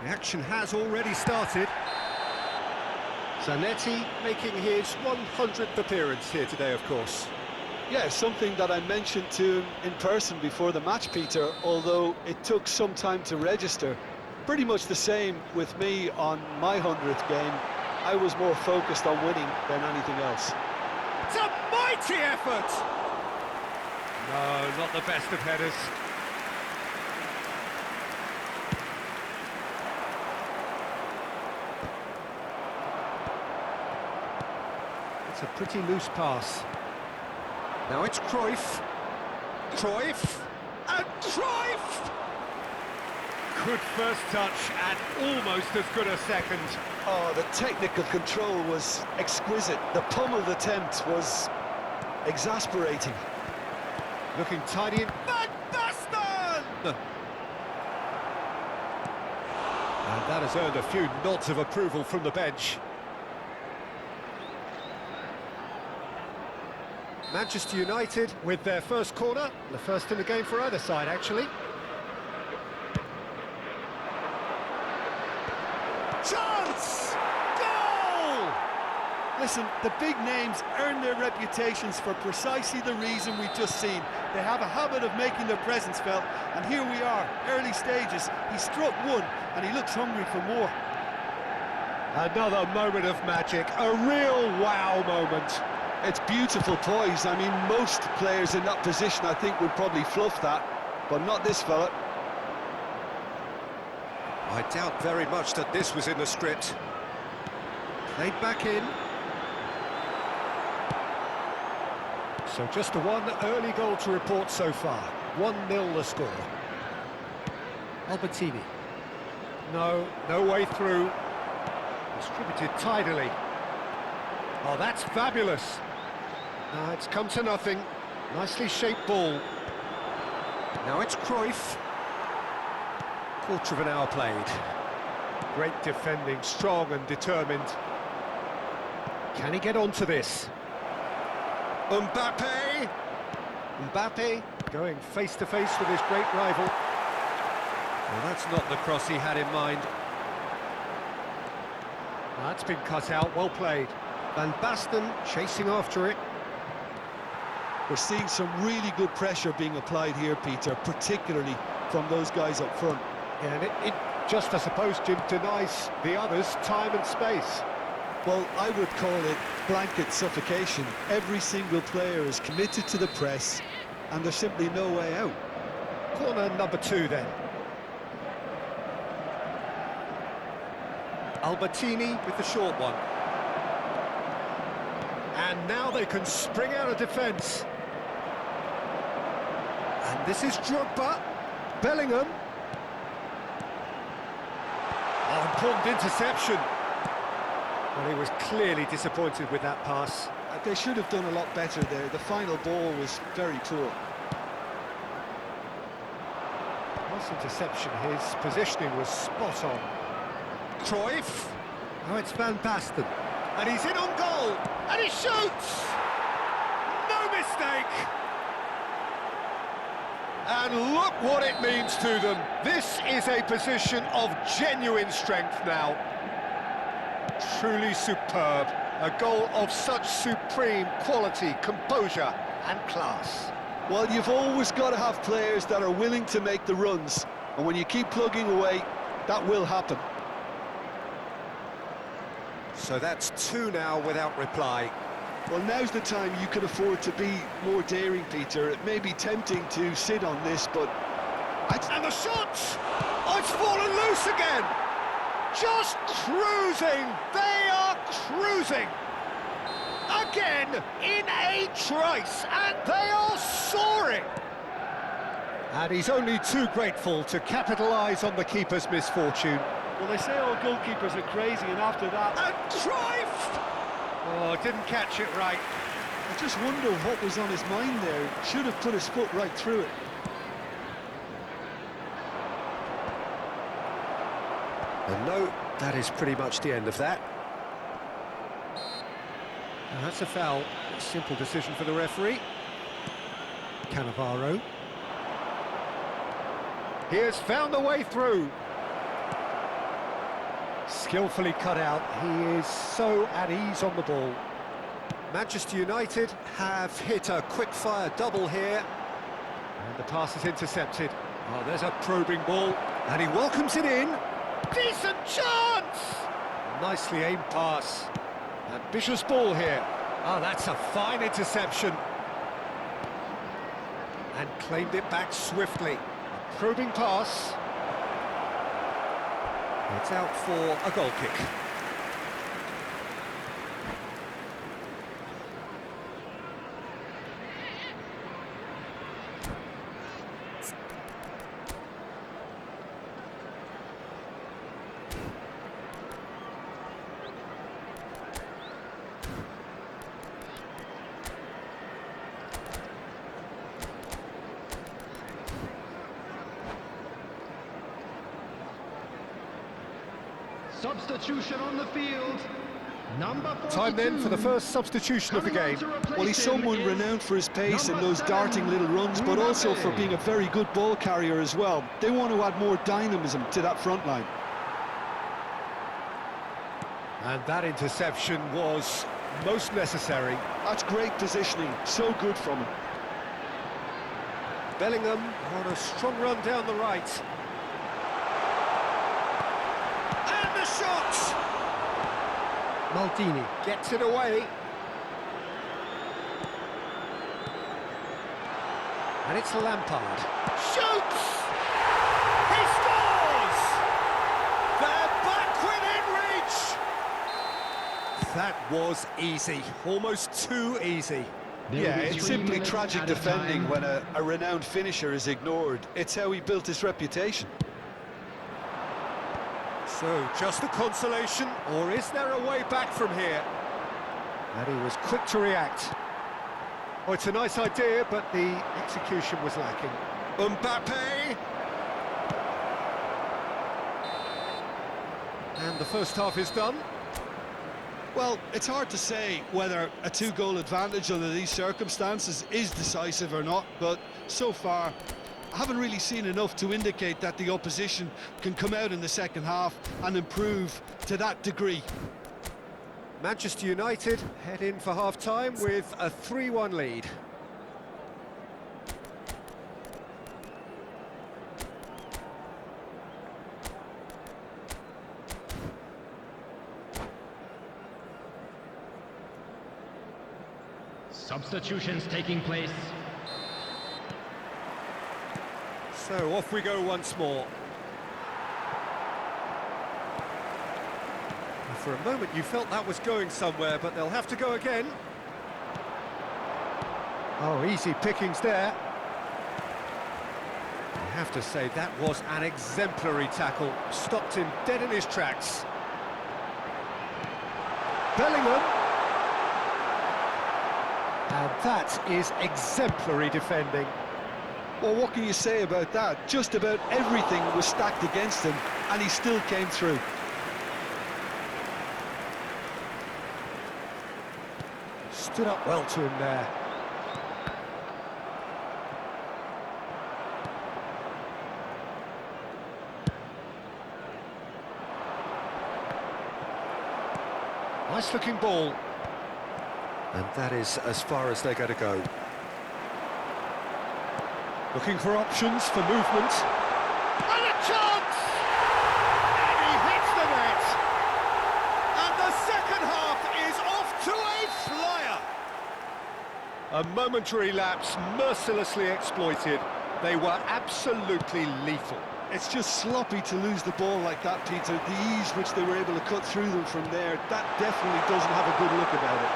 The action has already started. Zanetti making his 100th appearance here today, of course. Yeah, something that I mentioned to him in person before the match, Peter, although it took some time to register. Pretty much the same with me on my 100th game. I was more focused on winning than anything else. It's a mighty effort! No, not the best of headers. It's a pretty loose pass. Now it's Cruyff. Cruyff! And Cruyff! Good first touch and almost as good a second. Oh, the technical control was exquisite. The pummeled attempt was exasperating. Looking tidy in... Van Basten! And that has earned a few nods of approval from the bench. Manchester United with their first corner, the first in the game for either side, actually. Chance! Goal! Listen, the big names earn their reputations for precisely the reason we've just seen. They have a habit of making their presence felt, and here we are, early stages. He struck one, and he looks hungry for more. Another moment of magic, a real wow moment. It's beautiful poise. I mean, most players in that position, I think, would probably fluff that, but not this fella. I doubt very much that this was in the script. Played back in. So just the one early goal to report so far. 1-0 the score. Albertini. No way through. Distributed tidily. Oh, that's fabulous. It's come to nothing. Nicely shaped ball. Now it's Cruyff. Quarter of an hour played. Great defending, strong and determined. Can he get onto this? Mbappe! Mbappe going face to face with his great rival. Well, that's not the cross he had in mind. That's been cut out, well played. Van Basten chasing after it. We're seeing some really good pressure being applied here, Peter, particularly from those guys up front. Yeah, and it just, I suppose, Jim, denies the others time and space. Well, I would call it blanket suffocation. Every single player is committed to the press, and there's simply no way out. Corner number 2, then. Albertini with the short one. And now they can spring out of defence. And this is Drogba. Bellingham. Oh, important interception. Well, he was clearly disappointed with that pass. They should have done a lot better there. The final ball was very poor. Nice interception. His positioning was spot on. Cruyff. Now it's Van Basten. And he's in on goal. And he shoots! No mistake! And look what it means to them. This is a position of genuine strength now. Truly superb. A goal of such supreme quality, composure and class. Well, you've always got to have players that are willing to make the runs. And when you keep plugging away, that will happen. So that's 2 now without reply. Well, now's the time you can afford to be more daring, Peter. It may be tempting to sit on this, but... And the shot! Oh, it's fallen loose again! Just cruising! They are cruising! Again, in a trice, and they are soaring! And he's only too grateful to capitalise on the keeper's misfortune. Well, they say all goalkeepers are crazy, and after that... And Cruyff! Oh, didn't catch it right. I just wonder what was on his mind there. Should have put his foot right through it. And no, that is pretty much the end of that. And that's a foul. A simple decision for the referee. Cannavaro. He has found a way through. Skillfully cut out. He is so at ease on the ball. Manchester United have hit a quick-fire double here. And the pass is intercepted. Oh, there's a probing ball. And he welcomes it in. Decent chance! Nicely aimed pass. Ambitious ball here. Oh, that's a fine interception. And claimed it back swiftly. A probing pass. It's out for a goal kick. Substitution on the field. Number 42. Time then for the first substitution of the game. Well, he's someone renowned for his pace and those darting little runs, but also for being a very good ball carrier as well. They want to add more dynamism to that front line. And that interception was most necessary. That's great positioning, so good from him. Bellingham on a strong run down the right. And the shot! Maldini gets it away. And it's Lampard. Shoots! He scores! They're back within reach! That was easy, almost too easy. Yeah, it's simply tragic defending when a renowned finisher is ignored. It's how he built his reputation. So, just a consolation, or is there a way back from here? And he was quick to react. Oh, it's a nice idea, but the execution was lacking. Mbappe! And the first half is done. Well, it's hard to say whether a two-goal advantage under these circumstances is decisive or not, but so far I haven't really seen enough to indicate that the opposition can come out in the second half and improve to that degree. Manchester United head in for half-time with a 3-1 lead. Substitutions taking place. So off we go once more. For a moment you felt that was going somewhere, but they'll have to go again. Oh, easy pickings there. I have to say that was an exemplary tackle. Stopped him dead in his tracks. Bellingham. And that is exemplary defending. Well, what can you say about that? Just about everything was stacked against him, and he still came through. Stood up well to him there. Nice looking ball. And that is as far as they're going to go. Looking for options for movement. And a chance! And he hits the net! And the second half is off to a flyer! A momentary lapse mercilessly exploited. They were absolutely lethal. It's just sloppy to lose the ball like that, Peter. The ease which they were able to cut through them from there, that definitely doesn't have a good look about it.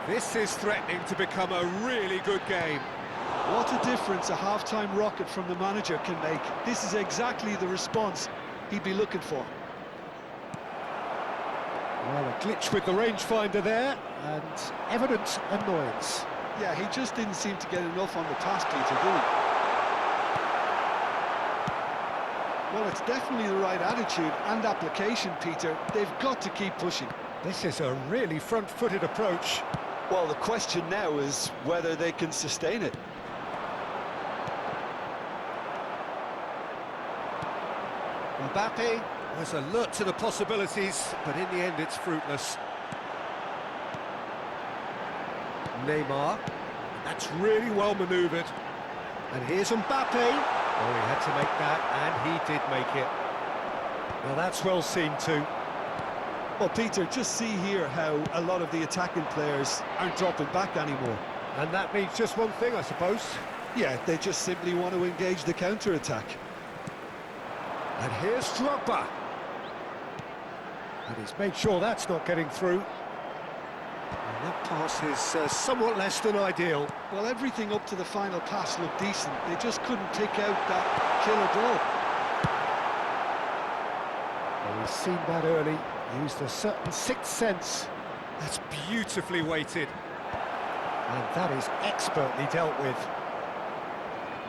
This is threatening to become a really good game. What a difference a half-time rocket from the manager can make. This is exactly the response he'd be looking for. Well, a glitch with the rangefinder there, and evident annoyance. Yeah, he just didn't seem to get enough on the pass, Peter, did he? Well, it's definitely the right attitude and application, Peter. They've got to keep pushing. This is a really front-footed approach. Well, the question now is whether they can sustain it. Mbappe was alert to the possibilities, but in the end it's fruitless. Neymar, that's really well manoeuvred. And here's Mbappe. Oh, he had to make that, and he did make it. Well, that's well seen too. Well, Peter, just see here how a lot of the attacking players aren't dropping back anymore. And that means just one thing, I suppose. Yeah, they just simply want to engage the counter-attack. And here's Drogba. And he's made sure that's not getting through. And that pass is somewhat less than ideal. Well, everything up to the final pass looked decent. They just couldn't take out that killer ball. Well, we've seen that early. Used a certain sixth sense. That's beautifully weighted. And that is expertly dealt with.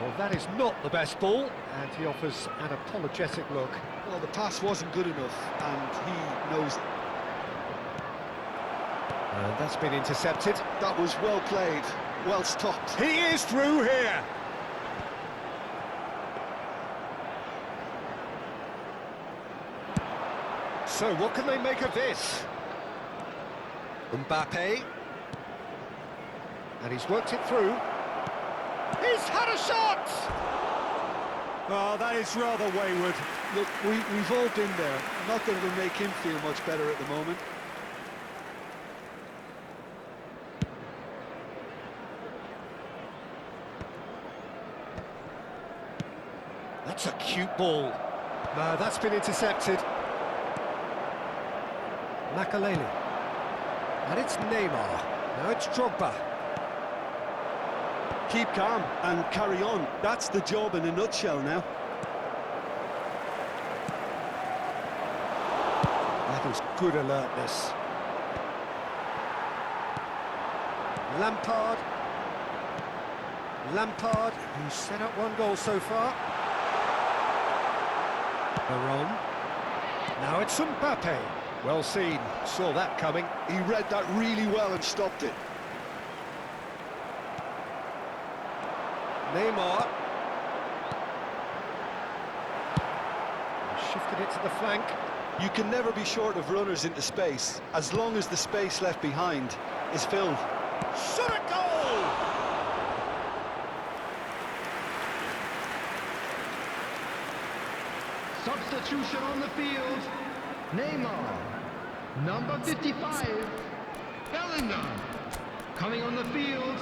Well, that is not the best ball, and he offers an apologetic look. Well, the pass wasn't good enough, and he knows it. And that's been intercepted. That was well played, well stopped. He is through here. So, what can they make of this? Mbappe. And he's worked it through. He's had a shot! Oh, that is rather wayward. Look, we've all been there. Nothing will make him feel much better at the moment. That's a cute ball. No, that's been intercepted. Makaleli. And it's Neymar. Now it's Drogba. Keep calm and carry on. That's the job in a nutshell now. That is good alertness. Lampard, who's set up one goal so far. Varane. Now it's Mbappe. Well seen, saw that coming. He read that really well and stopped it. Neymar. Shifted it to the flank. You can never be short of runners into space, as long as the space left behind is filled. Shot a goal! Substitution on the field. Neymar. Number 55. Bellingham. Coming on the field.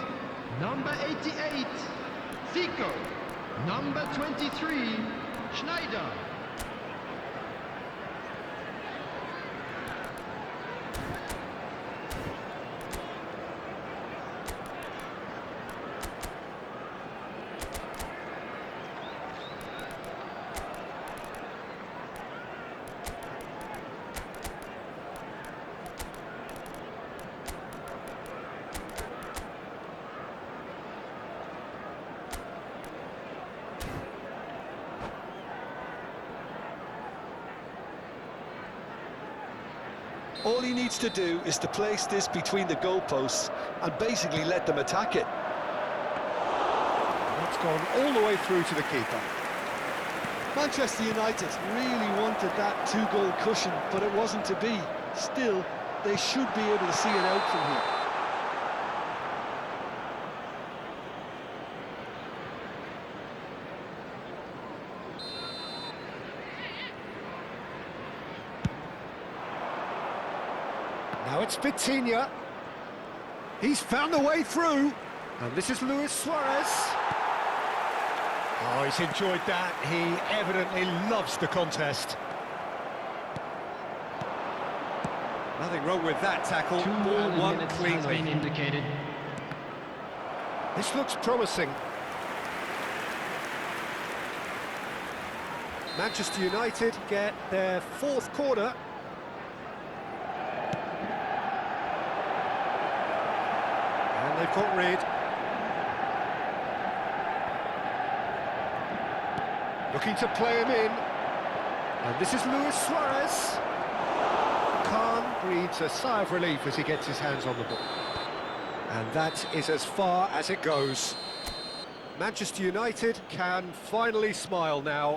Number 88. Zico. Number 23. Schneider. All he needs to do is to place this between the goalposts and basically let them attack it. That's gone all the way through to the keeper. Manchester United really wanted that two-goal cushion, but it wasn't to be. Still, they should be able to see it out from here. Now it's Vitinha. He's found the way through. And this is Luis Suarez. Oh, he's enjoyed that. He evidently loves the contest. Nothing wrong with that tackle. 2 Ball won minutes has cleanly. been indicated. This looks promising. Manchester United get their 4th corner. And they've got rid. Looking to play him in. And this is Luis Suarez. Khan breathes a sigh of relief as he gets his hands on the ball. And that is as far as it goes. Manchester United can finally smile now.